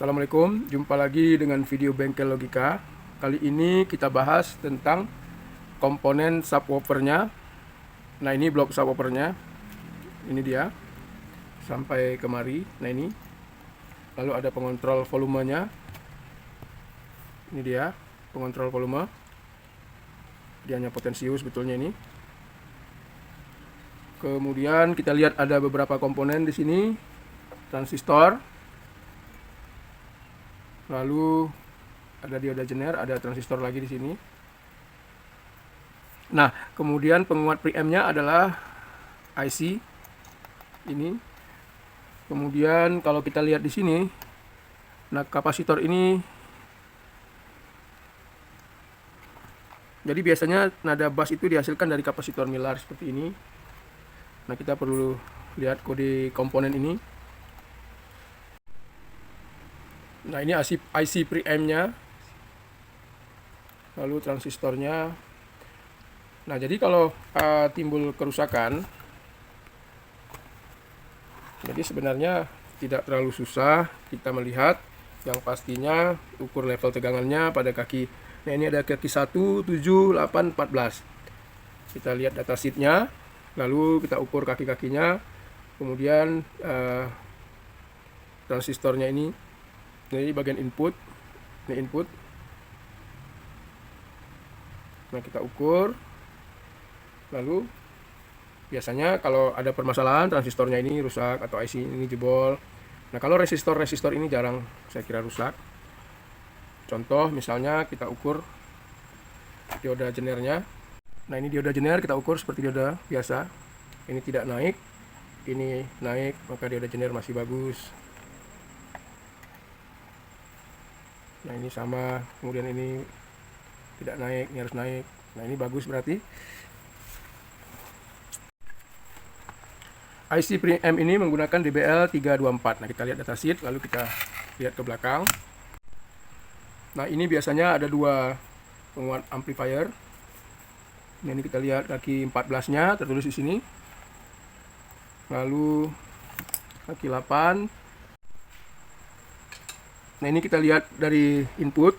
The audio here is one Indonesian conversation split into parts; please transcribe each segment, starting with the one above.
Assalamualaikum, jumpa lagi dengan video Bengkel Logika. Kali ini kita bahas tentang komponen subwoofernya. Nah, ini blok subwoofernya. Ini dia. Sampai kemari. Nah, ini. Lalu ada pengontrol volumenya. Ini dia, pengontrol volume. Dia hanya potensius sebetulnya ini. Kemudian kita lihat ada beberapa komponen di sini. Transistor. Lalu ada dioda jener, ada transistor lagi di sini. Nah, kemudian penguat preamp-nya adalah IC ini. Kemudian kalau kita lihat di sini, nah kapasitor ini, jadi biasanya nada bass itu dihasilkan dari kapasitor Mylar seperti ini. Nah, kita perlu lihat kode komponen ini. Nah, ini IC preamp-nya, lalu transistornya. Nah, jadi kalau timbul kerusakan, jadi sebenarnya tidak terlalu susah kita melihat. Yang pastinya ukur level tegangannya pada kaki. Nah, ini ada kaki 1, 7, 8, 14. Kita lihat datasheet-nya, lalu kita ukur kaki-kakinya. Kemudian transistornya ini. Ini bagian input, ini input. Nah, kita ukur. Lalu biasanya kalau ada permasalahan transistornya ini rusak atau IC ini jebol. Nah, kalau resistor ini jarang saya kira rusak. Contoh misalnya kita ukur dioda jenernya. Nah, ini dioda jener kita ukur seperti dioda biasa. Ini tidak naik, ini naik, maka dioda jener masih bagus. Nah, ini sama, kemudian ini tidak naik, ini harus naik. Nah, ini bagus berarti. IC preamp ini menggunakan DBL 324. Nah, kita lihat datasheet, lalu kita lihat ke belakang. Nah, ini biasanya ada dua penguat amplifier. Nah, ini kita lihat kaki 14-nya tertulis di sini. Lalu kaki 8. Nah, ini kita lihat dari input.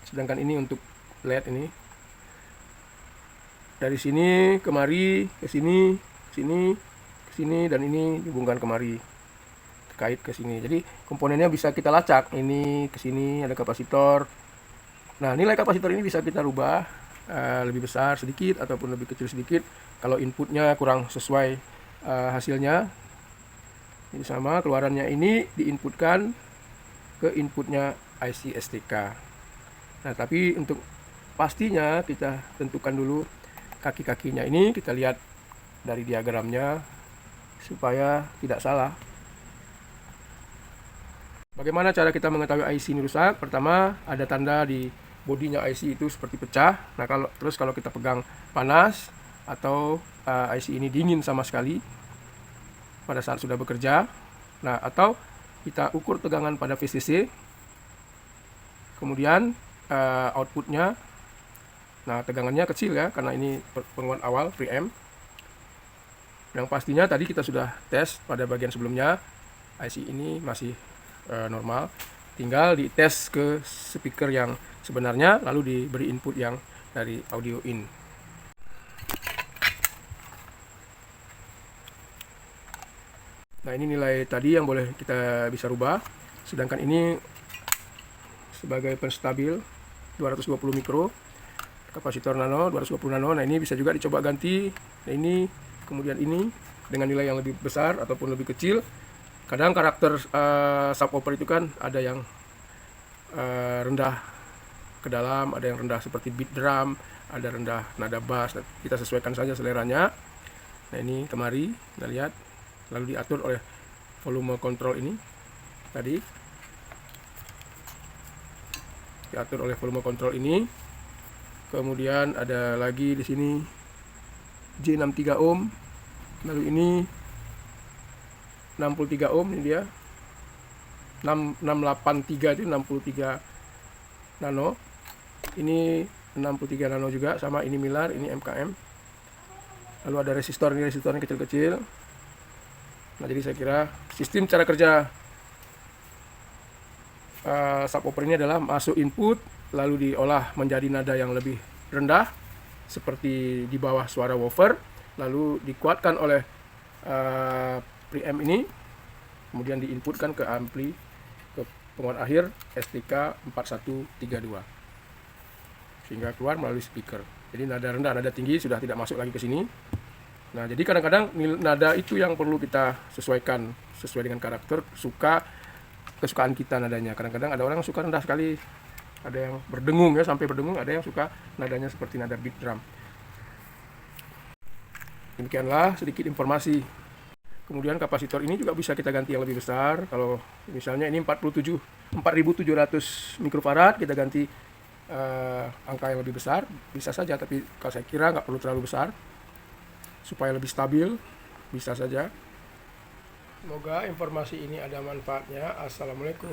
Sedangkan ini untuk LED ini. Dari sini kemari, ke sini, ke sini, ke sini, dan ini dihubungkan kemari. Terkait ke sini. Jadi komponennya bisa kita lacak. Ini ke sini ada kapasitor. Nah, nilai kapasitor ini bisa kita rubah lebih besar sedikit ataupun lebih kecil sedikit kalau inputnya kurang sesuai hasilnya. Ini sama, keluarannya ini diinputkan ke inputnya IC STK. Nah, tapi untuk pastinya kita tentukan dulu kaki-kakinya. Ini kita lihat dari diagramnya supaya tidak salah. Bagaimana cara kita mengetahui IC ini rusak? Pertama, ada tanda di bodinya IC itu seperti pecah. Nah, kalau kita pegang panas atau IC ini dingin sama sekali pada saat sudah bekerja. Nah, atau kita ukur tegangan pada VCC. Kemudian outputnya, nah tegangannya kecil ya, karena ini penguat awal preamp. Yang pastinya tadi kita sudah tes pada bagian sebelumnya, IC ini masih normal. Tinggal dites ke speaker yang sebenarnya, lalu diberi input yang dari audio in. Nah, ini nilai tadi yang boleh kita bisa rubah. Sedangkan ini sebagai penstabil 220 mikro, kapasitor nano 220 nano. Nah, ini bisa juga dicoba ganti. Nah, ini kemudian ini dengan nilai yang lebih besar ataupun lebih kecil. Kadang karakter subwoofer itu kan ada yang rendah ke dalam, ada yang rendah seperti beat drum, ada rendah nada bass. Nah, kita sesuaikan saja seleranya. Nah, ini kemari kita lihat. Lalu diatur oleh volume kontrol ini tadi. Diatur oleh volume kontrol ini. Kemudian ada lagi di sini J63 ohm. Lalu ini 63 ohm, ini dia. 683 itu 63 nano. Ini 63 nano juga, sama ini Mylar, ini MKM. Lalu ada resistor, ini resistornya kecil-kecil. Nah, jadi saya kira sistem cara kerja subwoofer ini adalah masuk input lalu diolah menjadi nada yang lebih rendah seperti di bawah suara woofer, lalu dikuatkan oleh preamp ini, kemudian diinputkan ke ampli, ke penguat akhir STK 4132 sehingga keluar melalui speaker. Jadi nada rendah, nada tinggi sudah tidak masuk lagi ke sini. Nah, jadi kadang-kadang nada itu yang perlu kita sesuaikan sesuai dengan karakter kesukaan kita nadanya. Kadang-kadang ada orang yang suka rendah sekali, ada yang berdengung ya, sampai berdengung, ada yang suka nadanya seperti nada beat drum. Demikianlah sedikit informasi. Kemudian kapasitor ini juga bisa kita ganti yang lebih besar. Kalau misalnya ini 4700 mikrofarad, kita ganti angka yang lebih besar, bisa saja, tapi kalau saya kira nggak perlu terlalu besar supaya lebih stabil, bisa saja. Semoga informasi ini ada manfaatnya. Assalamualaikum.